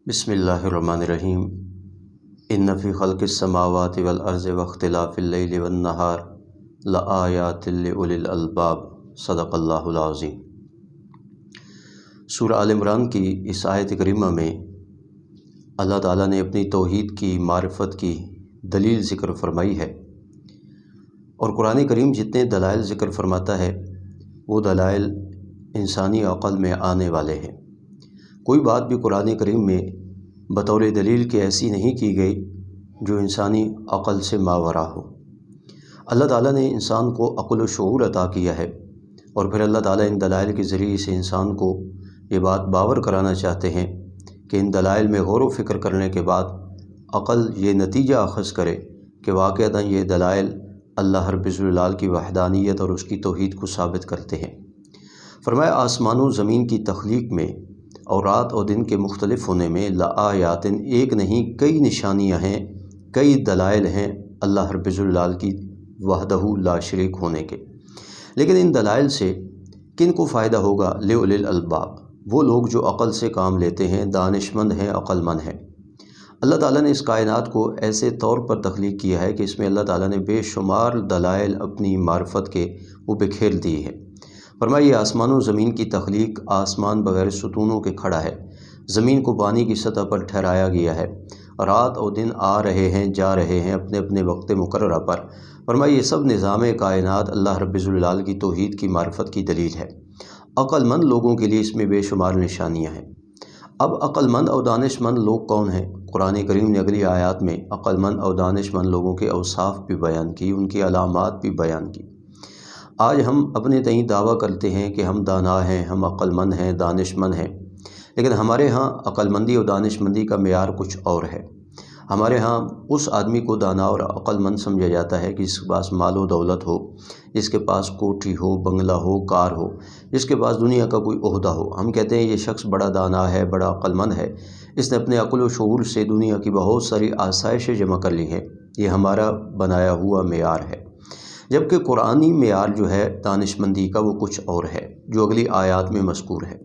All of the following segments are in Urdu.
بسم اللہ الرحمن الرحیم ان فی خلق السماوات والارض واختلاف اللیل والنہار لآیات لأولی الالباب صدق اللہ العظیم۔ سورہ آل عمران کی اس آیت کریمہ میں اللہ تعالیٰ نے اپنی توحید کی معرفت کی دلیل ذکر فرمائی ہے، اور قرآن کریم جتنے دلائل ذکر فرماتا ہے وہ دلائل انسانی عقل میں آنے والے ہیں۔ کوئی بات بھی قرآن کریم میں بطور دلیل کے ایسی نہیں کی گئی جو انسانی عقل سے ماورا ہو۔ اللہ تعالیٰ نے انسان کو عقل و شعور عطا کیا ہے، اور پھر اللہ تعالیٰ ان دلائل کے ذریعے سے انسان کو یہ بات باور کرانا چاہتے ہیں کہ ان دلائل میں غور و فکر کرنے کے بعد عقل یہ نتیجہ اخذ کرے کہ واقعتاً یہ دلائل اللہ رب الجلال کی وحدانیت اور اس کی توحید کو ثابت کرتے ہیں۔ فرمایا آسمان و زمین کی تخلیق میں اور رات اور دن کے مختلف ہونے میں لآیات، ایک نہیں کئی نشانیاں ہیں، کئی دلائل ہیں اللہ رب الجلال کی وحدہ لا شریک ہونے کے۔ لیکن ان دلائل سے کن کو فائدہ ہوگا؟ لأولی الالباب، وہ لوگ جو عقل سے کام لیتے ہیں، دانش مند ہیں، عقل مند ہیں۔ اللہ تعالیٰ نے اس کائنات کو ایسے طور پر تخلیق کیا ہے کہ اس میں اللہ تعالیٰ نے بے شمار دلائل اپنی معرفت کے وہ بکھیر دیے ہیں۔ فرمایا یہ آسمان و زمین کی تخلیق، آسمان بغیر ستونوں کے کھڑا ہے، زمین کو پانی کی سطح پر ٹھہرایا گیا ہے، رات اور دن آ رہے ہیں جا رہے ہیں اپنے اپنے وقت مقررہ پر۔ فرمایا یہ سب نظام کائنات اللہ رب الجلال کی توحید کی معرفت کی دلیل ہے۔ عقل مند لوگوں کے لیے اس میں بے شمار نشانیاں ہیں۔ اب عقل مند اور دانش مند لوگ کون ہیں؟ قرآن کریم نے اگلی آیات میں عقل مند اور دانش مند لوگوں کے اوصاف بھی بیان کی، ان کی علامات بھی بیان کی۔ آج ہم اپنے تئیں دعویٰ کرتے ہیں کہ ہم دانا ہیں، ہم عقل مند ہیں، دانش مند ہیں، لیکن ہمارے ہاں عقل مندی اور دانش مندی کا معیار کچھ اور ہے۔ ہمارے ہاں اس آدمی کو دانا اور عقل مند سمجھا جاتا ہے کہ جس کے پاس مال و دولت ہو، جس کے پاس کوٹھی ہو، بنگلہ ہو، کار ہو، جس کے پاس دنیا کا کوئی عہدہ ہو۔ ہم کہتے ہیں یہ شخص بڑا دانا ہے، بڑا عقل مند ہے، اس نے اپنے عقل و شعور سے دنیا کی بہت ساری آسائشیں جمع کر لی ہیں۔ یہ ہمارا بنایا ہوا معیار ہے، جبکہ قرآنی معیار جو ہے دانش مندی کا وہ کچھ اور ہے، جو اگلی آیات میں مذکور ہے۔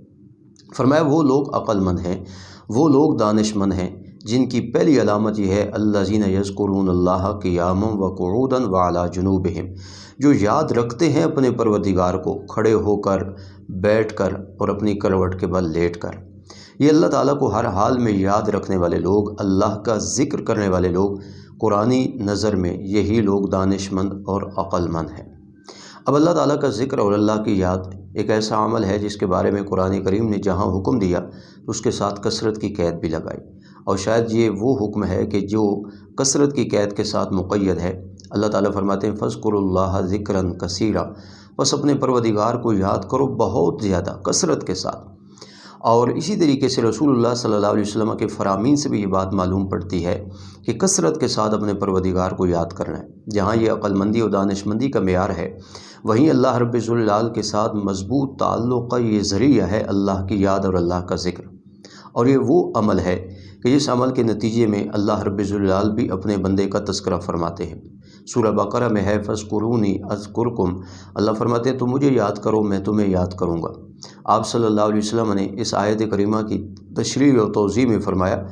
فرمایا وہ لوگ عقل مند ہیں، وہ لوگ دانش مند ہیں جن کی پہلی علامت یہ ہے الذین یذکرون اللہ قیاما وقعودا وعلی جنوبہم، جو یاد رکھتے ہیں اپنے پروردگار کو کھڑے ہو کر، بیٹھ کر اور اپنی کروٹ کے بل لیٹ کر۔ یہ اللہ تعالیٰ کو ہر حال میں یاد رکھنے والے لوگ، اللہ کا ذکر کرنے والے لوگ، قرآنی نظر میں یہی لوگ دانش مند اور عقل مند ہیں۔ اب اللہ تعالیٰ کا ذکر اور اللہ کی یاد ایک ایسا عمل ہے جس کے بارے میں قرآن کریم نے جہاں حکم دیا تو اس کے ساتھ کثرت کی قید بھی لگائی، اور شاید یہ وہ حکم ہے کہ جو کثرت کی قید کے ساتھ مقید ہے۔ اللہ تعالیٰ فرماتے ہیں فاذکروا اللہ ذکرا کثیرا، بس اپنے پروردگار کو یاد کرو بہت زیادہ، کثرت کے ساتھ۔ اور اسی طریقے سے رسول اللہ صلی اللہ علیہ وسلم کے فرامین سے بھی یہ بات معلوم پڑتی ہے کہ کثرت کے ساتھ اپنے پروردگار کو یاد کرنا ہے۔ جہاں یہ عقل مندی اور دانش مندی کا معیار ہے، وہیں اللہ رب الجلال کے ساتھ مضبوط تعلق کا یہ ذریعہ ہے اللہ کی یاد اور اللہ کا ذکر۔ اور یہ وہ عمل ہے کہ جس عمل کے نتیجے میں اللہ رب الجلال بھی اپنے بندے کا تذکرہ فرماتے ہیں۔ سورہ بقرہ میں ہے فاذکرونی اذکرکم، اللہ فرماتے ہیں تم مجھے یاد کرو میں تمہیں یاد کروں گا۔ آپ صلی اللہ علیہ وسلم نے اس آیت کریمہ کی تشریح و توضیح میں فرمایا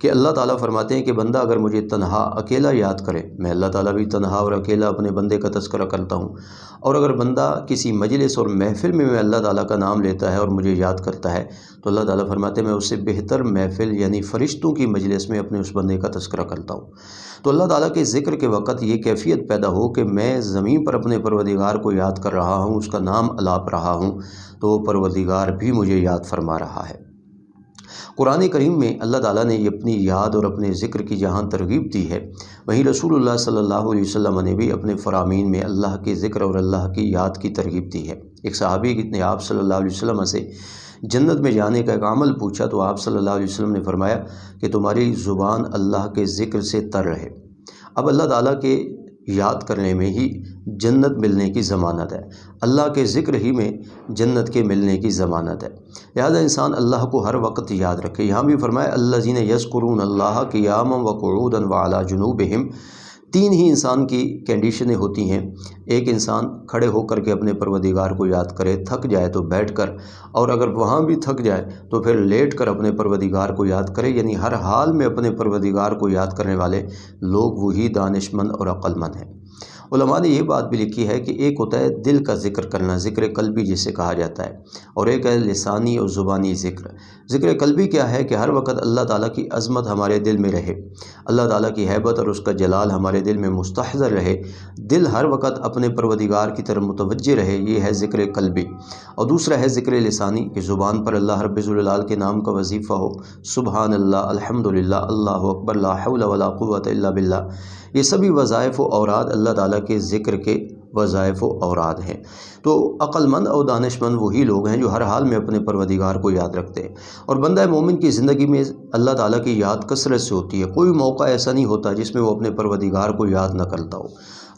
کہ اللہ تعالیٰ فرماتے ہیں کہ بندہ اگر مجھے تنہا اکیلا یاد کرے، میں اللہ تعالیٰ بھی تنہا اور اکیلا اپنے بندے کا تذکرہ کرتا ہوں، اور اگر بندہ کسی مجلس اور محفل میں اللہ تعالیٰ کا نام لیتا ہے اور مجھے یاد کرتا ہے تو اللہ تعالیٰ فرماتے ہیں میں اس سے بہتر محفل یعنی فرشتوں کی مجلس میں اپنے اس بندے کا تذکرہ کرتا ہوں۔ تو اللہ تعالیٰ کے ذکر کے وقت یہ کیفیت پیدا ہو کہ میں زمین پر اپنے پروردگار کو یاد کر رہا ہوں، اس کا نام الاپ رہا ہوں، تو وہ پروردگار بھی مجھے یاد فرما رہا ہے۔ قرآن کریم میں اللہ تعالیٰ نے یہ اپنی یاد اور اپنے ذکر کی جہاں ترغیب دی ہے، وہیں رسول اللہ صلی اللہ علیہ وسلم نے بھی اپنے فرامین میں اللہ کے ذکر اور اللہ کی یاد کی ترغیب دی ہے۔ ایک صحابی نے آپ صلی اللہ علیہ وسلم سے جنت میں جانے کا ایک عمل پوچھا تو آپ صلی اللہ علیہ وسلم نے فرمایا کہ تمہاری زبان اللہ کے ذکر سے تر رہے۔ اب اللہ تعالیٰ کے یاد کرنے میں ہی جنت ملنے کی ضمانت ہے، اللہ کے ذکر ہی میں جنت کے ملنے کی ضمانت ہے، لہذا انسان اللہ کو ہر وقت یاد رکھے۔ یہاں بھی فرمایا الذین یذکرون اللہ قیاما وقعودا وعلی جنوبہم، تین ہی انسان کی کنڈیشنیں ہوتی ہیں۔ ایک انسان کھڑے ہو کر کے اپنے پروردگار کو یاد کرے، تھک جائے تو بیٹھ کر، اور اگر وہاں بھی تھک جائے تو پھر لیٹ کر اپنے پروردگار کو یاد کرے، یعنی ہر حال میں اپنے پروردگار کو یاد کرنے والے لوگ وہی دانشمند اور عقل مند ہیں۔ علماء نے یہ بات بھی لکھی ہے کہ ایک ہوتا ہے دل کا ذکر کرنا، ذکر قلبی جسے کہا جاتا ہے، اور ایک ہے لسانی اور زبانی ذکر۔ ذکر قلبی کیا ہے کہ ہر وقت اللہ تعالیٰ کی عظمت ہمارے دل میں رہے، اللہ تعالیٰ کی ہیبت اور اس کا جلال ہمارے دل میں مستحضر رہے، دل ہر وقت اپنے پروردگار کی طرف متوجہ رہے، یہ ہے ذکر قلبی۔ اور دوسرا ہے ذکر لسانی، کہ زبان پر اللہ رب الجلال کے نام کا وظیفہ ہو، سبحان اللہ، الحمدللہ، اللہ اکبر، لا حول ولا قوت الا باللہ۔ یہ سبھی وظائف و اوراد اللہ تعالیٰ کے ذکر کے وظائف و اوراد ہیں۔ تو عقل مند اور دانشمند وہی لوگ ہیں جو ہر حال میں اپنے پروردگار کو یاد رکھتے ہیں، اور بندہ مومن کی زندگی میں اللہ تعالیٰ کی یاد کثرت سے ہوتی ہے۔ کوئی موقع ایسا نہیں ہوتا جس میں وہ اپنے پروردگار کو یاد نہ کرتا ہو۔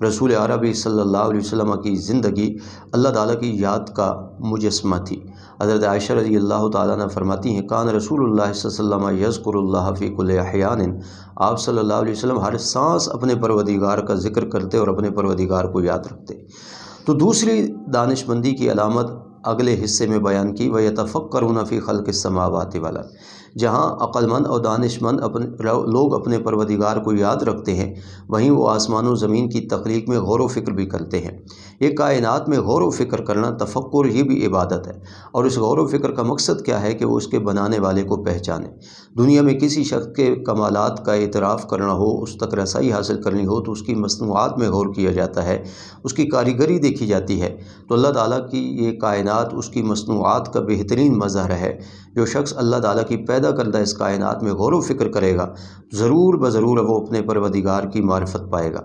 رسول عربی صلی اللہ علیہ وسلم کی زندگی اللہ تعالیٰ کی یاد کا مجسمہ تھی۔ حضرت عائشہ رضی اللہ تعالیٰ عنہ فرماتی ہیں، کان رسول اللہ صلی اللہ علیہ وسلم یذکر اللہ فی کل احیان، آپ صلی اللہ علیہ وسلم ہر سانس اپنے پروردگار کا ذکر کرتے اور اپنے پروردگار کو یاد رکھتے۔ تو دوسری دانشمندی کی علامت اگلے حصے میں بیان کی، وَيَتَفَكَّرُونَ فِي خَلْقِ السَّمَاوَاتِ وَالْأَرْضِ۔ جہاں عقل مند اور دانشمند لوگ اپنے پروردگار کو یاد رکھتے ہیں، وہیں وہ آسمان و زمین کی تخلیق میں غور و فکر بھی کرتے ہیں۔ یہ کائنات میں غور و فکر کرنا، تفکر، یہ بھی عبادت ہے، اور اس غور و فکر کا مقصد کیا ہے کہ وہ اس کے بنانے والے کو پہچانے۔ دنیا میں کسی شخص کے کمالات کا اعتراف کرنا ہو، اس تک رسائی حاصل کرنی ہو، تو اس کی مصنوعات میں غور کیا جاتا ہے، اس کی کاریگری دیکھی جاتی ہے۔ تو اللہ تعالیٰ کی یہ کائنات اس کی مصنوعات کا بہترین مظہر ہے۔ جو شخص اللہ تعالیٰ کی پیدا کردہ اس کائنات میں غور و فکر کرے گا، ضرور بضرور وہ اپنے پروردگار کی معرفت پائے گا۔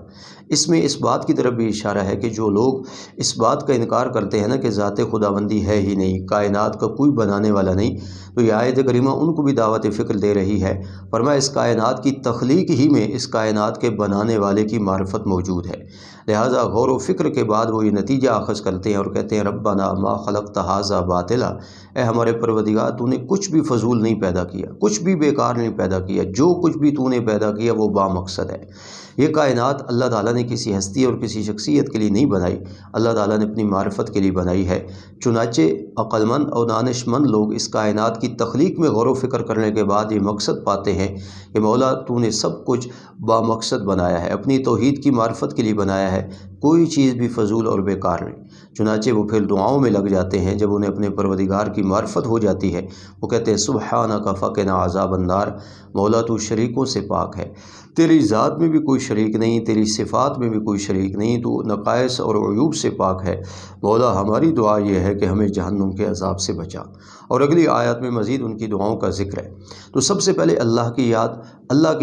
اس میں اس بات کی طرف بھی اشارہ ہے کہ جو لوگ اس بات کا انکار کرتے ہیں نا کہ ذات خداوندی ہے ہی نہیں، کائنات کا کوئی بنانے والا نہیں، تو یہ آیت کریمہ ان کو بھی دعوت فکر دے رہی ہے۔ فرمایا اس کائنات کی تخلیق ہی میں اس کائنات کے بنانے والے کی معرفت موجود ہے۔ لہٰذا غور و فکر کے بعد وہ یہ نتیجہ اخذ کرتے ہیں اور کہتے ہیں، ربنا ما خلقت ھذا باطلا، اے ہمارے پروردگار تو نے کچھ بھی فضول نہیں پیدا کیا، کچھ بھی بیکار نہیں پیدا کیا، جو کچھ بھی تو نے پیدا کیا وہ با مقصد ہے۔ یہ کائنات اللہ تعالیٰ نے کسی ہستی اور کسی شخصیت کے لیے نہیں بنائی، اللہ تعالیٰ نے اپنی معرفت کے لیے بنائی ہے۔ چنانچہ عقل مند اور دانش مند لوگ اس کائنات کی تخلیق میں غور و فکر کرنے کے بعد یہ مقصد پاتے ہیں کہ مولا تو نے سب کچھ با مقصد بنایا ہے، اپنی توحید کی معرفت کے لیے بنایا ہے، کوئی چیز بھی فضول اور بیکار نہیں۔ چنانچہ وہ پھر دعاؤں میں لگ جاتے ہیں۔ جب انہیں اپنے پروردگار کی معرفت ہو جاتی ہے، وہ کہتے ہیں سبحانک فقنا عذاب النار، مولا تو شریکوں سے پاک ہے، تیری ذات میں بھی کوئی شریک نہیں، تیری صفات میں بھی کوئی شریک نہیں، تو نقائص اور عیوب سے پاک ہے۔ مولا ہماری دعا یہ ہے کہ ہمیں جہنم کے عذاب سے بچا۔ اور اگلی آیات میں مزید ان کی دعاؤں کا ذکر ہے۔ تو سب سے پہلے اللہ کی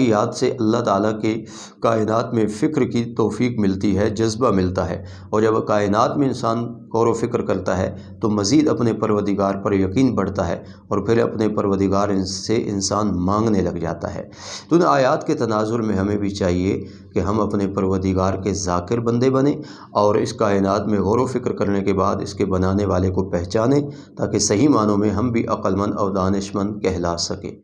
یاد سے اللہ تعالیٰ کے کائنات میں فکر کی توفیق ملتی ہے، جذبہ ملتا ہے، اور جب کائنات میں انسان غور و فکر کرتا ہے تو مزید اپنے پروردگار پر یقین بڑھتا ہے، اور پھر اپنے پروردگار سے انسان مانگنے لگ جاتا ہے۔ تو ان آیات کے تناظر میں ہمیں بھی چاہیے کہ ہم اپنے پروردگار کے ذاکر بندے بنیں، اور اس کائنات میں غور و فکر کرنے کے بعد اس کے بنانے والے کو پہچانیں، تاکہ صحیح معنوں میں ہم بھی عقل مند اور دانش مند کہلا سکیں۔